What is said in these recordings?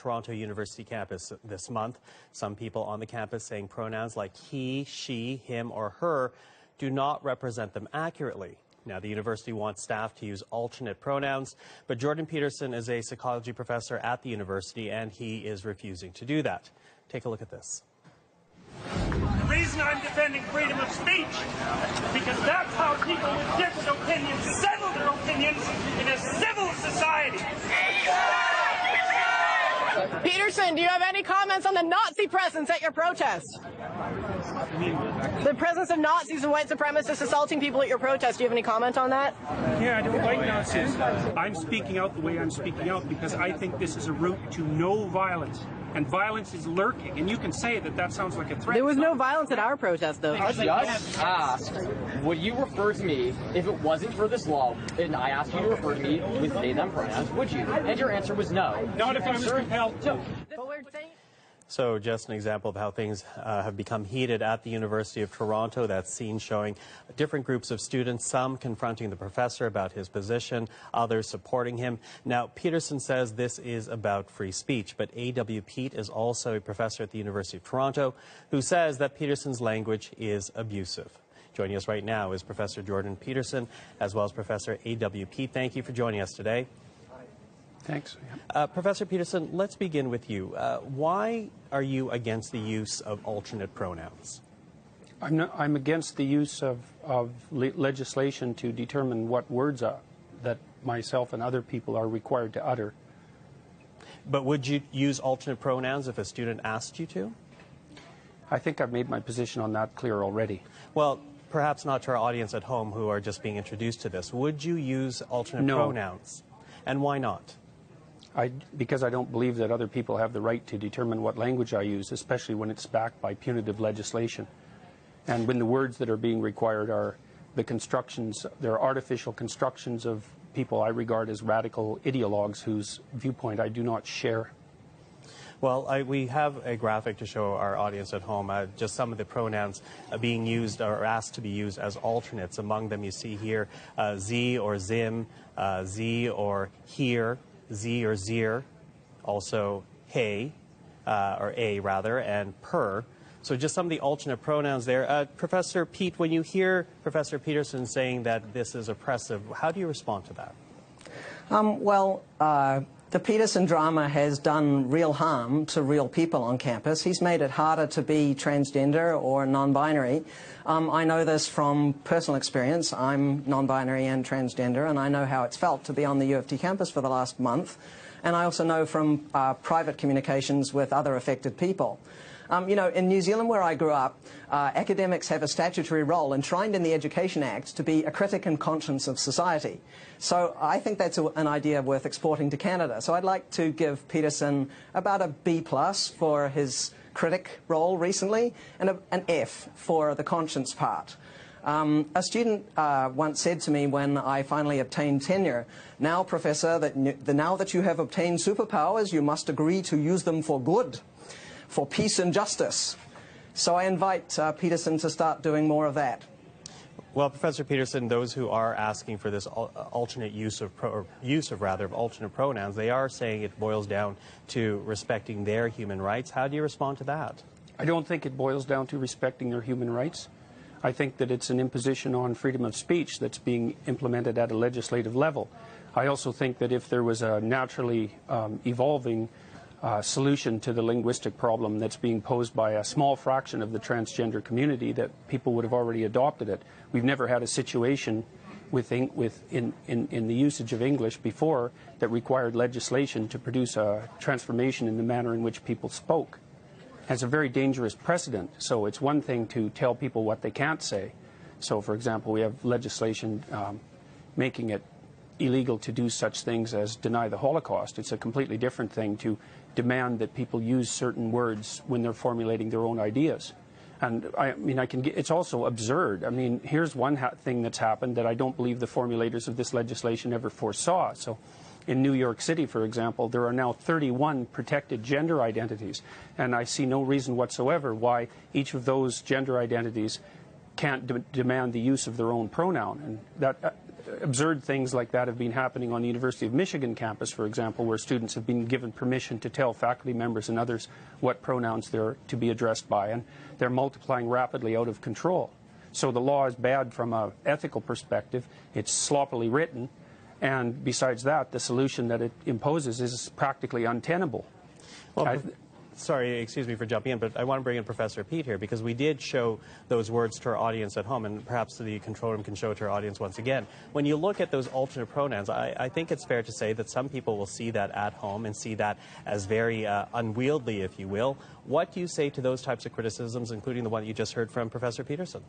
Toronto University campus this month. Some people on the campus saying pronouns like he, she, him, or her do not represent them accurately. Now, the university wants staff to use alternate pronouns, but Jordan Peterson is a psychology professor at the university, and he is refusing to do that. Take a look at this. The reason I'm defending freedom of speech is because that's how people with different opinions settle their opinions in a civil society. Peterson, do you have any comments on the Nazi presence at your protest? The presence of Nazis and white supremacists assaulting people at your protest. Do you have any comment on that? Yeah, I don't like Nazis. I'm speaking out the way I'm speaking out because I think this is a route to no violence. And violence is lurking. And you can say that that sounds like a threat. There was no violence at our protest, though. I just asked, would you refer to me if it wasn't for this law, and I asked you to refer to me with they, them pronouns, would you? And your answer was no. Not if I was compelled to. So just an example of how things have become heated at the University of Toronto. That scene showing different groups of students, some confronting the professor about his position, others supporting him. Now, Peterson says this is about free speech, but A.W. Pete is also a professor at the University of Toronto who says that Peterson's language is abusive. Joining us right now is Professor Jordan Peterson, as well as Professor A.W. Pete. Thank you for joining us today. Thanks. Professor Peterson, let's begin with you. Why are you against the use of alternate pronouns? I'm against the use of legislation to determine what words that myself and other people are required to utter. But would you use alternate pronouns if a student asked you to? I think I've made my position on that clear already. Well, perhaps not to our audience at home who are just being introduced to this. Would you use alternate pronouns? And why not? Because I don't believe that other people have the right to determine what language I use, especially when it's backed by punitive legislation. And when the words that are being required are the constructions, they're artificial constructions of people I regard as radical ideologues whose viewpoint I do not share. Well, we have a graphic to show our audience at home, just some of the pronouns being used or asked to be used as alternates. Among them you see here Z or Zim, Z or here, Z or Zir, also hey, or a rather, and per. So just some of the alternate pronouns there. Professor Pete, when you hear Professor Peterson saying that this is oppressive, how do you respond to that? The Peterson drama has done real harm to real people on campus. He's made it harder to be transgender or non-binary. I know this from personal experience. I'm non-binary and transgender, and I know how it's felt to be on the U of T campus for the last month. And I also know from private communications with other affected people. You know, in New Zealand, where I grew up, academics have a statutory role enshrined in the Education Act to be a critic and conscience of society. So I think that's an idea worth exporting to Canada. So I'd like to give Peterson about a B+ for his critic role recently, and an F for the conscience part. A student once said to me when I finally obtained tenure, "Now, Professor, now that you have obtained superpowers, you must agree to use them for good, for peace and justice." So I invite Peterson to start doing more of that. Well, Professor Peterson, those who are asking for this alternate use of alternate pronouns, they are saying it boils down to respecting their human rights. How do you respond to that? I don't think it boils down to respecting their human rights. I think that it's an imposition on freedom of speech that's being implemented at a legislative level. I also think that if there was a naturally evolving solution to the linguistic problem that's being posed by a small fraction of the transgender community, that people would have already adopted it. We've never had a situation in the usage of English before that required legislation to produce a transformation in the manner in which people spoke. It's a very dangerous precedent. So it's one thing to tell people what they can't say. So, for example, we have legislation making it illegal to do such things as deny the Holocaust. It's a completely different thing to demand that people use certain words when they're formulating their own ideas. And I mean, it's also absurd. I mean, here's one thing that's happened that I don't believe the formulators of this legislation ever foresaw. So in New York City, for example, there are now 31 protected gender identities. And I see no reason whatsoever why each of those gender identities can't demand the use of their own pronoun. And that absurd things like that have been happening on the University of Michigan campus, for example, where students have been given permission to tell faculty members and others what pronouns they're to be addressed by, and they're multiplying rapidly out of control. So the law is bad from an ethical perspective. It's sloppily written, and besides that, the solution that it imposes is practically untenable. Well, sorry, excuse me for jumping in, but I want to bring in Professor Pete here, because we did show those words to our audience at home, and perhaps the control room can show it to our audience once again. When you look at those alternate pronouns, I think it's fair to say that some people will see that at home and see that as very unwieldy, if you will. What do you say to those types of criticisms, including the one you just heard from Professor Peterson?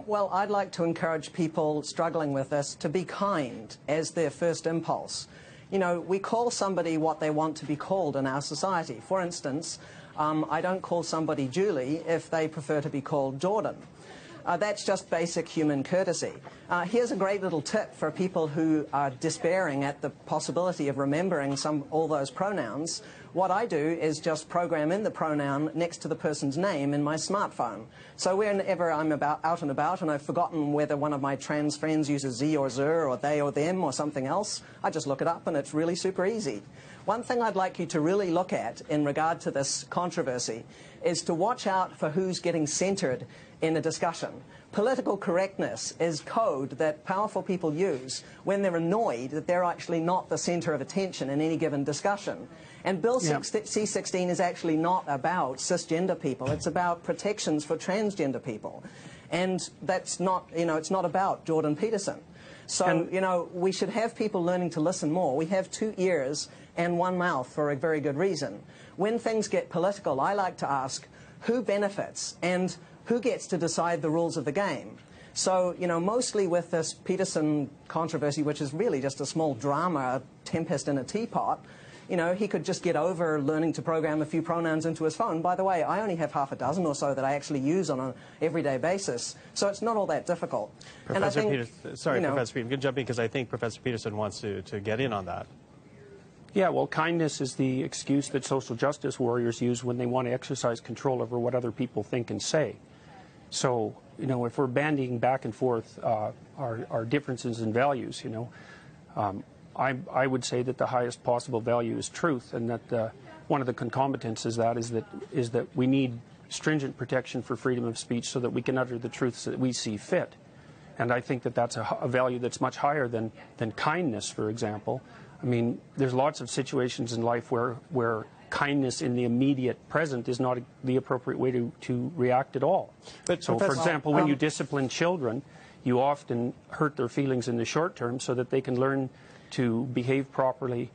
Well, I'd like to encourage people struggling with this to be kind as their first impulse. You know, we call somebody what they want to be called in our society. For instance, I don't call somebody Julie if they prefer to be called Jordan. That's just basic human courtesy. Here's a great little tip for people who are despairing at the possibility of remembering all those pronouns. What I do is just program in the pronoun next to the person's name in my smartphone. So whenever I'm out and about and I've forgotten whether one of my trans friends uses ze or zer or they or them or something else, I just look it up and it's really super easy. One thing I'd like you to really look at in regard to this controversy is to watch out for who's getting centered in a discussion. Political correctness is code that powerful people use when they're annoyed that they're actually not the center of attention in any given discussion. And Bill C-16 is actually not about cisgender people. It's about protections for transgender people. And that's not, you know, it's not about Jordan Peterson. So, you know, we should have people learning to listen more. We have 2 ears and 1 mouth for a very good reason. When things get political, I like to ask who benefits and who gets to decide the rules of the game. So, you know, mostly with this Peterson controversy, which is really just a small drama, a tempest in a teapot, you know, he could just get over learning to program a few pronouns into his phone. By the way, I only have half a dozen or so that I actually use on an everyday basis, so it's not all that difficult. Professor Peterson, sorry, Professor Peterson, I'm going to jump in because I think Professor Peterson wants to get in on that. Yeah, well, kindness is the excuse that social justice warriors use when they want to exercise control over what other people think and say. So, you know, if we're bandying back and forth our differences in values, you know, I would say that the highest possible value is truth, and that one of the concomitants is that we need stringent protection for freedom of speech so that we can utter the truths that we see fit. And I think that that's a value that's much higher than kindness, for example. I mean, there's lots of situations in life where kindness in the immediate present is not the appropriate way to react at all. But so, for example, when you discipline children, you often hurt their feelings in the short term so that they can learn to behave properly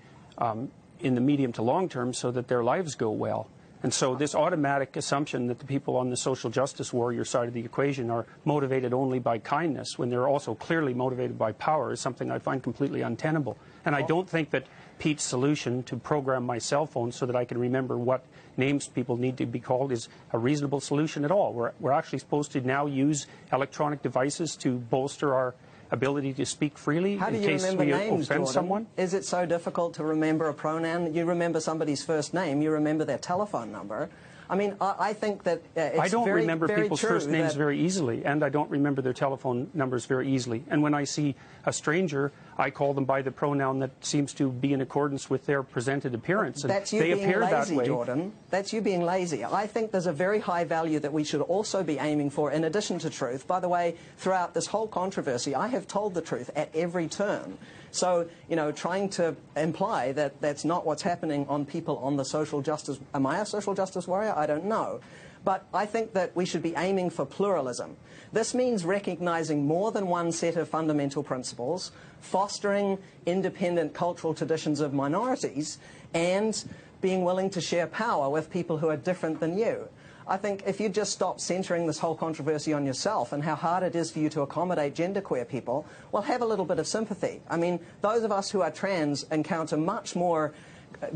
in the medium to long term so that their lives go well. And so this automatic assumption that the people on the social justice warrior side of the equation are motivated only by kindness when they're also clearly motivated by power is something I find completely untenable. And I don't think that Pete's solution to program my cell phone so that I can remember what names people need to be called is a reasonable solution at all. We're actually supposed to now use electronic devices to bolster our ability to speak freely in case we offend someone? Is it so difficult to remember a pronoun? You remember somebody's first name, you remember their telephone number. I mean, I think that it's I don't very, remember very people's true first names very easily, and I don't remember their telephone numbers very easily. And when I see a stranger, I call them by the pronoun that seems to be in accordance with their presented appearance. And that's you they being appear lazy, that way. Jordan. That's you being lazy. I think there's a very high value that we should also be aiming for in addition to truth. By the way, throughout this whole controversy, I have told the truth at every turn. So, you know, trying to imply that that's not what's happening on people on the social justice... Am I a social justice warrior? I don't know. But I think that we should be aiming for pluralism. This means recognizing more than one set of fundamental principles, fostering independent cultural traditions of minorities, and being willing to share power with people who are different than you. I think if you just stop centering this whole controversy on yourself and how hard it is for you to accommodate genderqueer people, well, have a little bit of sympathy. I mean, those of us who are trans encounter much more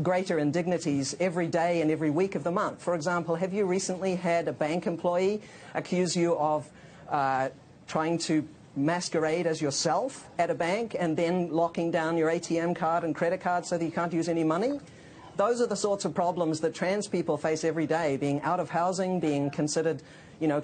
greater indignities every day and every week of the month. For example, have you recently had a bank employee accuse you of trying to masquerade as yourself at a bank and then locking down your ATM card and credit card so that you can't use any money? those are the sorts of problems that trans people face every day, being out of housing, being considered,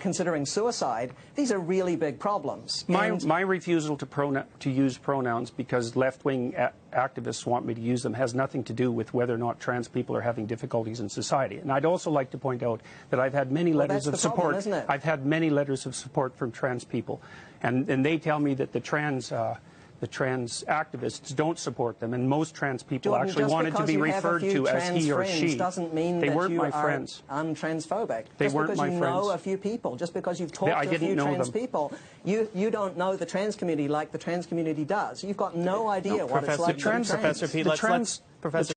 considering suicide. These are really big problems. My refusal to use pronouns because left-wing activists want me to use them has nothing to do with whether or not trans people are having difficulties in society. And I'd also like to point out that I've had many letters of support. Isn't it? I've had many letters of support from trans people, and they tell me that the trans activists don't support them, and most trans people Jordan, actually wanted to be referred to as he or she. Doesn't mean they that weren't you my are friends. Untransphobic. They just weren't because my you friends. know a few people, just because you've talked to a few trans people, you don't know the trans community like the trans community does. You've got no idea what it's like to be trans. Professor Pete, let's Professor